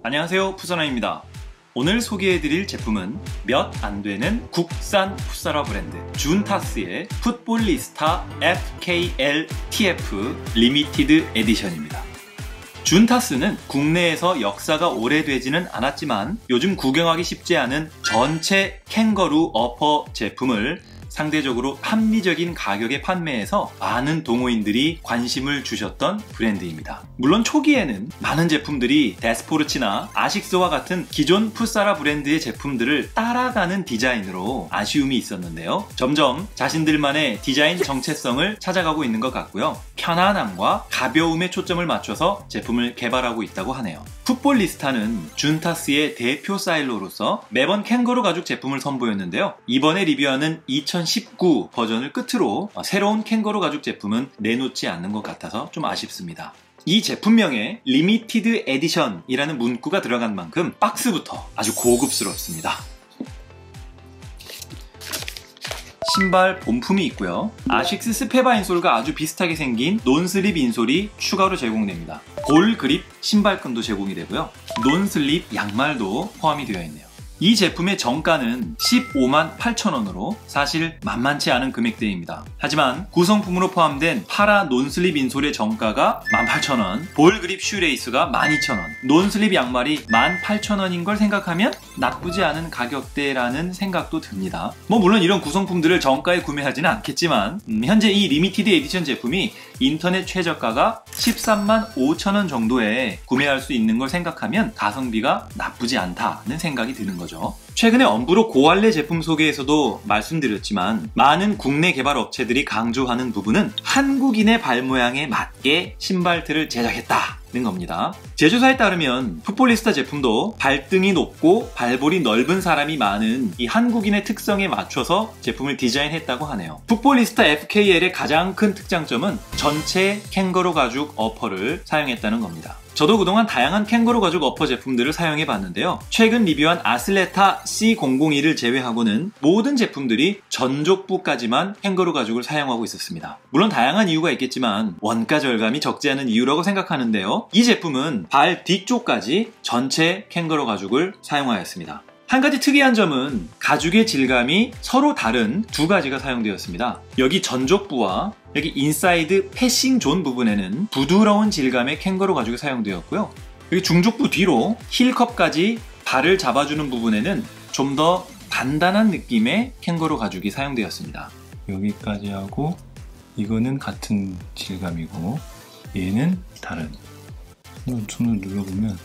안녕하세요, 푸서나입니다. 오늘 소개해드릴 제품은 몇 안되는 국산 풋사라 브랜드 준타스의 풋볼리스타 FKL TF 리미티드 에디션입니다. 준타스는 국내에서 역사가 오래되지는 않았지만 요즘 구경하기 쉽지 않은 전체 캥거루 어퍼 제품을 상대적으로 합리적인 가격에 판매해서 많은 동호인들이 관심을 주셨던 브랜드입니다. 물론 초기에는 많은 제품들이 데스포르치나 아식스와 같은 기존 풋사라 브랜드의 제품들을 따라가는 디자인으로 아쉬움이 있었는데요. 점점 자신들만의 디자인 정체성을 찾아가고 있는 것 같고요. 편안함과 가벼움에 초점을 맞춰서 제품을 개발하고 있다고 하네요. 풋볼리스타는 준타스의 대표 사일로로서 매번 캥거루 가죽 제품을 선보였는데요. 이번에 리뷰하는 2019 버전을 끝으로 새로운 캥거루 가죽 제품은 내놓지 않는 것 같아서 좀 아쉽습니다. 이 제품명에 리미티드 에디션이라는 문구가 들어간 만큼 박스부터 아주 고급스럽습니다. 신발 본품이 있고요. 아식스 스페바 인솔과 아주 비슷하게 생긴 논슬립 인솔이 추가로 제공됩니다. 볼 그립 신발끈도 제공이 되고요. 논슬립 양말도 포함이 되어 있네요. 이 제품의 정가는 15만 8천원으로 사실 만만치 않은 금액대입니다. 하지만 구성품으로 포함된 파라 논슬립 인솔의 정가가 18,000원, 볼 그립 슈레이스가 12,000원, 논슬립 양말이 18,000원인 걸 생각하면 나쁘지 않은 가격대라는 생각도 듭니다. 물론 이런 구성품들을 정가에 구매하지는 않겠지만 현재 이 리미티드 에디션 제품이 인터넷 최저가가 13만 5천원 정도에 구매할 수 있는 걸 생각하면 가성비가 나쁘지 않다는 생각이 드는 거죠. 최근에 엄브로 고알레 제품 소개에서도 말씀드렸지만 많은 국내 개발 업체들이 강조하는 부분은 한국인의 발 모양에 맞게 신발들을 제작했다는 겁니다. 제조사에 따르면 풋볼리스타 제품도 발등이 높고 발볼이 넓은 사람이 많은 이 한국인의 특성에 맞춰서 제품을 디자인했다고 하네요. 풋볼리스타 FKL의 가장 큰 특장점은 전체 캥거루 가죽 어퍼를 사용했다는 겁니다. 저도 그동안 다양한 캥거루 가죽 어퍼 제품들을 사용해봤는데요. 최근 리뷰한 아슬레타 C001을 제외하고는 모든 제품들이 전족부까지만 캥거루 가죽을 사용하고 있었습니다. 물론 다양한 이유가 있겠지만 원가 절감이 적지 않은 이유라고 생각하는데요. 이 제품은 발 뒤쪽까지 전체 캥거루 가죽을 사용하였습니다. 한 가지 특이한 점은 가죽의 질감이 서로 다른 두 가지가 사용되었습니다. 여기 전족부와 여기 인사이드 패싱 존 부분에는 부드러운 질감의 캥거루 가죽이 사용되었고요. 여기 중족부 뒤로 힐컵까지 발을 잡아주는 부분에는 좀 더 단단한 느낌의 캥거루 가죽이 사용되었습니다. 여기까지 하고 이거는 같은 질감이고 얘는 다른. 손을 눌러보면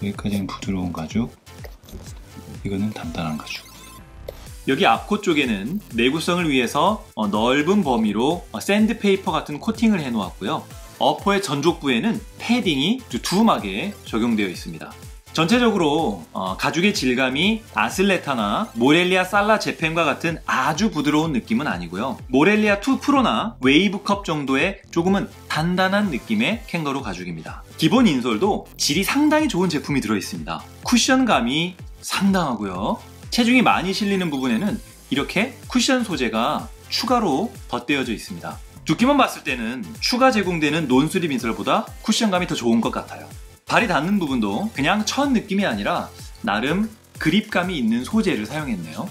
여기까지는 부드러운 가죽, 이거는 단단한 가죽. 여기 앞코 쪽에는 내구성을 위해서 넓은 범위로 샌드페이퍼 같은 코팅을 해놓았고요. 어퍼의 전족부에는 패딩이 두툼하게 적용되어 있습니다. 전체적으로 가죽의 질감이 아슬레타나 모렐리아 살라 제펜과 같은 아주 부드러운 느낌은 아니고요. 모렐리아 2 프로나 웨이브컵 정도의 조금은 단단한 느낌의 캥거루 가죽입니다. 기본 인솔도 질이 상당히 좋은 제품이 들어있습니다. 쿠션감이 상당하고요. 체중이 많이 실리는 부분에는 이렇게 쿠션 소재가 추가로 덧대어져 있습니다. 두께만 봤을 때는 추가 제공되는 논슬립 인솔보다 쿠션감이 더 좋은 것 같아요. 발이 닿는 부분도 그냥 천 느낌이 아니라 나름 그립감이 있는 소재를 사용했네요.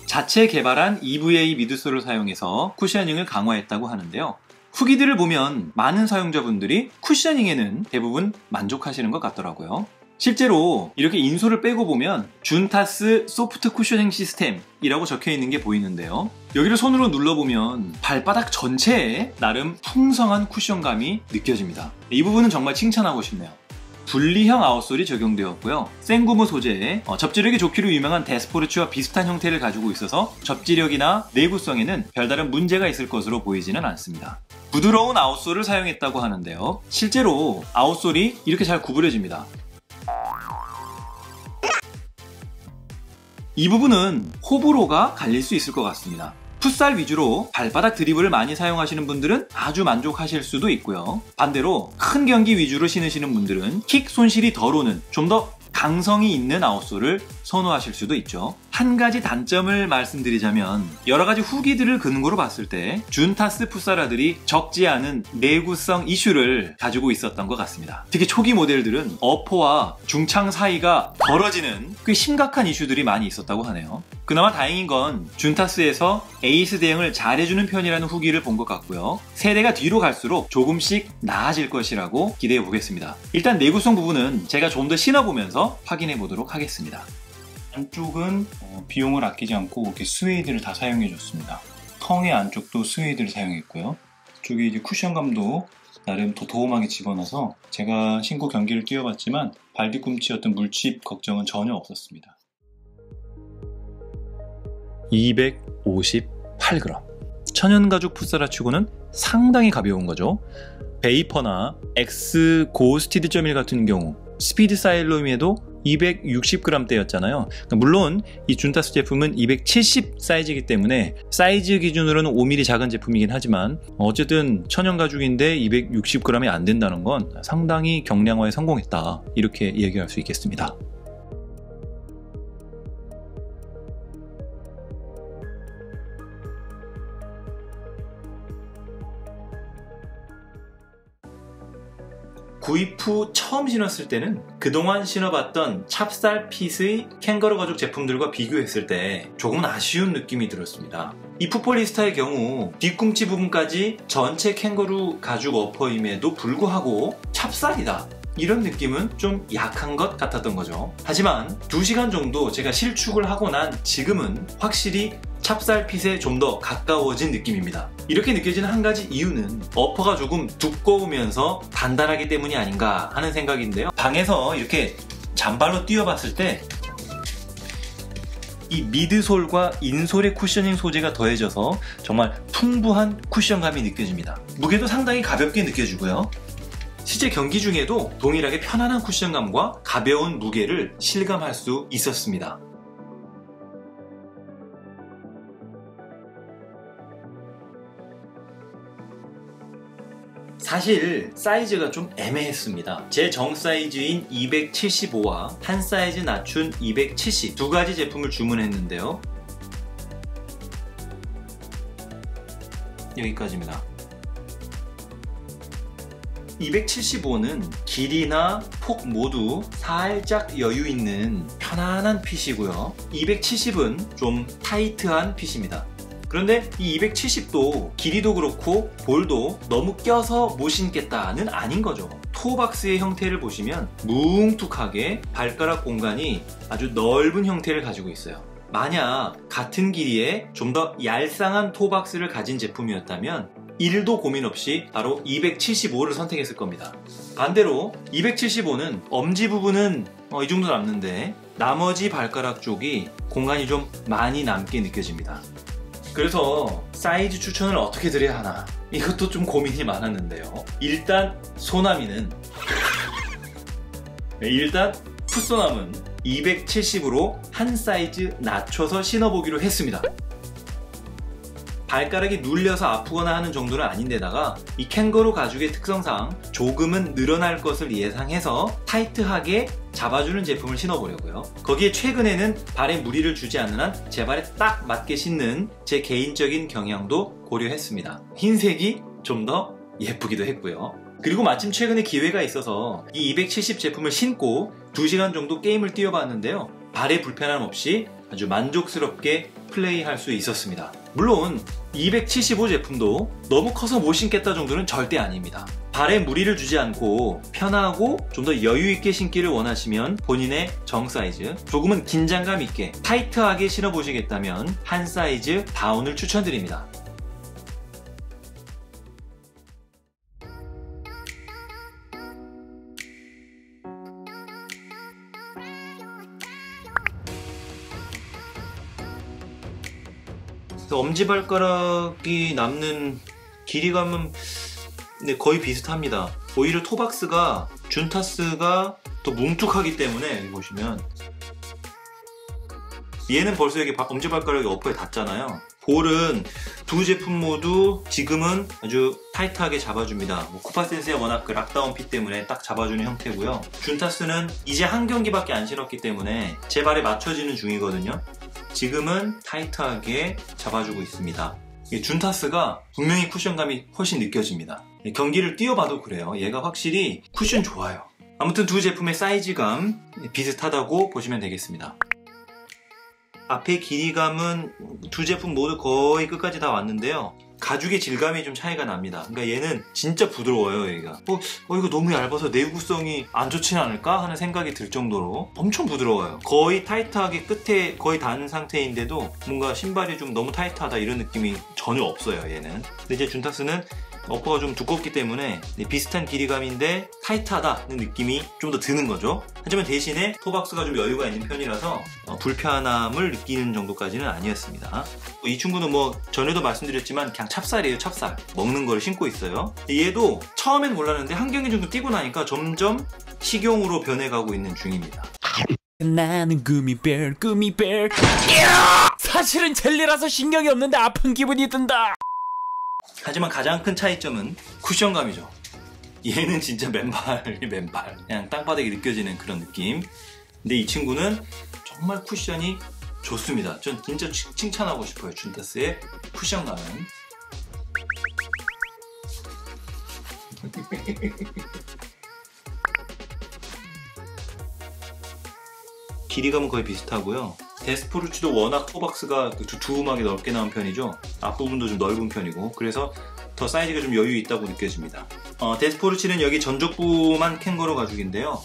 자체 개발한 EVA 미드솔을 사용해서 쿠셔닝을 강화했다고 하는데요. 후기들을 보면 많은 사용자분들이 쿠셔닝에는 대부분 만족하시는 것 같더라고요. 실제로 이렇게 인솔을 빼고 보면 준타스 소프트 쿠셔닝 시스템이라고 적혀 있는 게 보이는데요. 여기를 손으로 눌러보면 발바닥 전체에 나름 풍성한 쿠션감이 느껴집니다. 이 부분은 정말 칭찬하고 싶네요. 분리형 아웃솔이 적용되었고요. 생구무 소재에 접지력이 좋기로 유명한 데스포르치와 비슷한 형태를 가지고 있어서 접지력이나 내구성에는 별다른 문제가 있을 것으로 보이지는 않습니다. 부드러운 아웃솔을 사용했다고 하는데요. 실제로 아웃솔이 이렇게 잘 구부려집니다. 이 부분은 호불호가 갈릴 수 있을 것 같습니다. 풋살 위주로 발바닥 드리블을 많이 사용하시는 분들은 아주 만족하실 수도 있고요. 반대로 큰 경기 위주로 신으시는 분들은 킥 손실이 덜 오는 좀 더 강성이 있는 아웃솔을 선호하실 수도 있죠. 한 가지 단점을 말씀드리자면 여러 가지 후기들을 근거로 봤을 때 준타스 풋사라들이 적지 않은 내구성 이슈를 가지고 있었던 것 같습니다. 특히 초기 모델들은 어퍼와 중창 사이가 벌어지는 꽤 심각한 이슈들이 많이 있었다고 하네요. 그나마 다행인 건 준타스에서 에이스 대응을 잘해주는 편이라는 후기를 본 것 같고요. 세대가 뒤로 갈수록 조금씩 나아질 것이라고 기대해 보겠습니다. 일단 내구성 부분은 제가 좀 더 신어보면서 확인해 보도록 하겠습니다. 안쪽은 비용을 아끼지 않고 이렇게 스웨이드를 다 사용해 줬습니다. 텅의 안쪽도 스웨이드를 사용했고요. 이쪽에 이제 쿠션감도 나름 더 도톰하게 집어넣어서 제가 신고 경기를 뛰어봤지만 발 뒤꿈치였던 물집 걱정은 전혀 없었습니다. 258g. 천연가죽 풋사라 치고는 상당히 가벼운 거죠. 베이퍼나 X 고스티드.1 같은 경우 스피드 사일로임에도 260g대였잖아요. 물론 이 준타스 제품은 270 사이즈이기 때문에 사이즈 기준으로는 5mm 작은 제품이긴 하지만 어쨌든 천연가죽인데 260g이 안 된다는 건 상당히 경량화에 성공했다, 이렇게 얘기할 수 있겠습니다. 구입 후 처음 신었을 때는 그동안 신어봤던 찹쌀핏의 캥거루 가죽 제품들과 비교했을 때 조금은 아쉬운 느낌이 들었습니다. 이 풋폴리스타의 경우 뒤꿈치 부분까지 전체 캥거루 가죽 어퍼임에도 불구하고 찹쌀이다, 이런 느낌은 좀 약한 것 같았던 거죠. 하지만 2시간 정도 제가 실축을 하고 난 지금은 확실히 찹쌀핏에 좀 더 가까워진 느낌입니다. 이렇게 느껴지는 한 가지 이유는 어퍼가 조금 두꺼우면서 단단하기 때문이 아닌가 하는 생각인데요. 방에서 이렇게 잔발로 뛰어봤을 때 이 미드솔과 인솔의 쿠셔닝 소재가 더해져서 정말 풍부한 쿠션감이 느껴집니다. 무게도 상당히 가볍게 느껴지고요. 실제 경기 중에도 동일하게 편안한 쿠션감과 가벼운 무게를 실감할 수 있었습니다. 사실 사이즈가 좀 애매했습니다. 제 정 사이즈인 275와 한 사이즈 낮춘 270, 두 가지 제품을 주문했는데요. 여기까지입니다. 275는 길이나 폭 모두 살짝 여유 있는 편안한 핏이고요. 270은 좀 타이트한 핏입니다. 그런데 이 270도 길이도 그렇고 볼도 너무 껴서 못 신겠다는 아닌 거죠. 토박스의 형태를 보시면 뭉툭하게 발가락 공간이 아주 넓은 형태를 가지고 있어요. 만약 같은 길이에 좀 더 얄쌍한 토박스를 가진 제품이었다면 1도 고민 없이 바로 275를 선택했을 겁니다. 반대로 275는 엄지 부분은 이 정도 남는데 나머지 발가락 쪽이 공간이 좀 많이 남게 느껴집니다. 그래서 사이즈 추천을 어떻게 드려야 하나, 이것도 좀 고민이 많았는데요. 일단 소나미는 풋소남은 270으로 한 사이즈 낮춰서 신어보기로 했습니다. 발가락이 눌려서 아프거나 하는 정도는 아닌데다가 이 캥거루 가죽의 특성상 조금은 늘어날 것을 예상해서 타이트하게 잡아주는 제품을 신어보려고요. 거기에 최근에는 발에 무리를 주지 않는 한 제 발에 딱 맞게 신는 제 개인적인 경향도 고려했습니다. 흰색이 좀 더 예쁘기도 했고요. 그리고 마침 최근에 기회가 있어서 이 270 제품을 신고 2시간 정도 게임을 뛰어봤는데요. 발에 불편함 없이 아주 만족스럽게 플레이할 수 있었습니다. 물론 275 제품도 너무 커서 못 신겠다 정도는 절대 아닙니다. 발에 무리를 주지 않고 편하고 좀 더 여유있게 신기를 원하시면 본인의 정 사이즈, 조금은 긴장감 있게 타이트하게 신어보시겠다면 한 사이즈 다운을 추천드립니다. 엄지발가락이 남는 길이감은 거의 비슷합니다. 오히려 토박스가 준타스가 더 뭉툭하기 때문에 여기 보시면 얘는 벌써 여기 엄지발가락이 어퍼에 닿잖아요. 볼은 두 제품 모두 지금은 아주 타이트하게 잡아줍니다. 쿠파센스의 워낙 그 락다운 핏 때문에 딱 잡아주는 형태고요. 준타스는 이제 한 경기밖에 안 신었기 때문에 제 발에 맞춰지는 중이거든요. 지금은 타이트하게 잡아주고 있습니다. 준타스가 분명히 쿠션감이 훨씬 느껴집니다. 경기를 뛰어봐도 그래요. 얘가 확실히 쿠션 좋아요. 아무튼 두 제품의 사이즈감 비슷하다고 보시면 되겠습니다. 앞에 길이감은 두 제품 모두 거의 끝까지 다 왔는데요. 가죽의 질감이 좀 차이가 납니다. 그러니까 얘는 진짜 부드러워요. 얘가 이거 너무 얇아서 내구성이 안 좋진 않을까 하는 생각이 들 정도로 엄청 부드러워요. 거의 타이트하게 끝에 거의 닿은 상태인데도 뭔가 신발이 좀 너무 타이트하다 이런 느낌이 전혀 없어요. 얘는. 근데 이제 준타스는 어퍼가 좀 두껍기 때문에 비슷한 길이감인데 타이트하다는 느낌이 좀 더 드는 거죠. 하지만 대신에 토박스가 좀 여유가 있는 편이라서 불편함을 느끼는 정도까지는 아니었습니다. 이 친구는 전에도 말씀드렸지만 그냥 찹쌀이에요. 찹쌀. 먹는 거를 신고 있어요. 얘도 처음엔 몰랐는데 한 경기 정도 뛰고 나니까 점점 식용으로 변해가고 있는 중입니다. 나는 구미벨 사실은 젤리라서 신경이 없는데 아픈 기분이 든다. 하지만 가장 큰 차이점은 쿠션감이죠. 얘는 진짜 맨발이 맨발. 그냥 땅바닥이 느껴지는 그런 느낌. 근데 이 친구는 정말 쿠션이 좋습니다. 전 진짜 칭찬하고 싶어요. 준타스의 쿠션감은. 길이감은 거의 비슷하고요. 데스포르치도 워낙 토박스가 두툼하게 넓게 나온 편이죠. 앞부분도 좀 넓은 편이고 그래서 더 사이즈가 좀 여유 있다고 느껴집니다. 데스포르치는 여기 전족부만 캥거루 가죽인데요.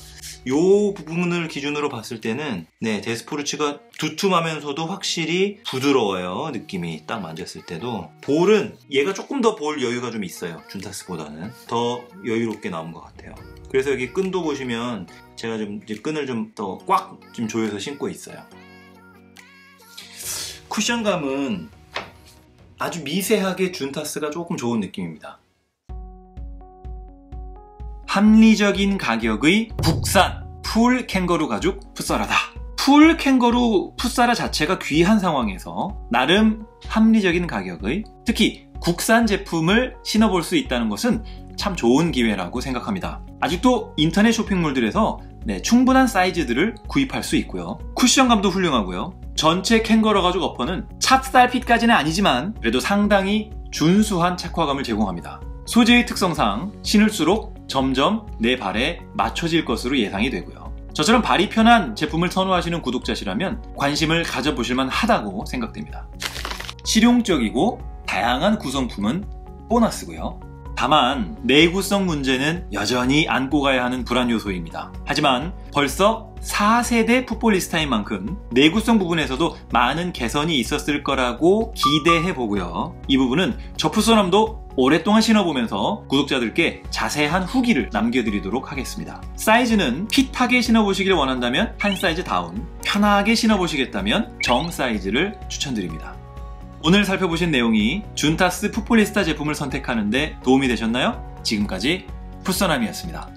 이 부분을 기준으로 봤을 때는 데스포르치가 두툼하면서도 확실히 부드러워요. 느낌이 딱 만졌을 때도. 볼은 얘가 조금 더 볼 여유가 좀 있어요. 준타스보다는 더 여유롭게 나온 것 같아요. 그래서 여기 끈도 보시면 제가 좀 이제 끈을 좀 더 꽉 좀 조여서 신고 있어요. 쿠션감은 아주 미세하게 준타스가 조금 좋은 느낌입니다. 합리적인 가격의 국산 풀 캥거루 가죽 풋사라다. 풀 캥거루 풋사라 자체가 귀한 상황에서 나름 합리적인 가격의 특히 국산 제품을 신어볼 수 있다는 것은 참 좋은 기회라고 생각합니다. 아직도 인터넷 쇼핑몰들에서 충분한 사이즈들을 구입할 수 있고요. 쿠션감도 훌륭하고요. 전체 캥거루 가죽 어퍼는 찹쌀핏까지는 아니지만 그래도 상당히 준수한 착화감을 제공합니다. 소재의 특성상 신을수록 점점 내 발에 맞춰질 것으로 예상이 되고요. 저처럼 발이 편한 제품을 선호하시는 구독자시라면 관심을 가져보실만 하다고 생각됩니다. 실용적이고 다양한 구성품은 보너스고요. 다만 내구성 문제는 여전히 안고 가야 하는 불안 요소입니다. 하지만 벌써 4세대 풋볼리스타인 만큼 내구성 부분에서도 많은 개선이 있었을 거라고 기대해보고요. 이 부분은 저 풋소남도 오랫동안 신어보면서 구독자들께 자세한 후기를 남겨드리도록 하겠습니다. 사이즈는 핏하게 신어보시길 원한다면 한 사이즈 다운, 편하게 신어보시겠다면 정 사이즈를 추천드립니다. 오늘 살펴보신 내용이 준타스 풋볼리스타 제품을 선택하는 데 도움이 되셨나요? 지금까지 풋소남이었습니다.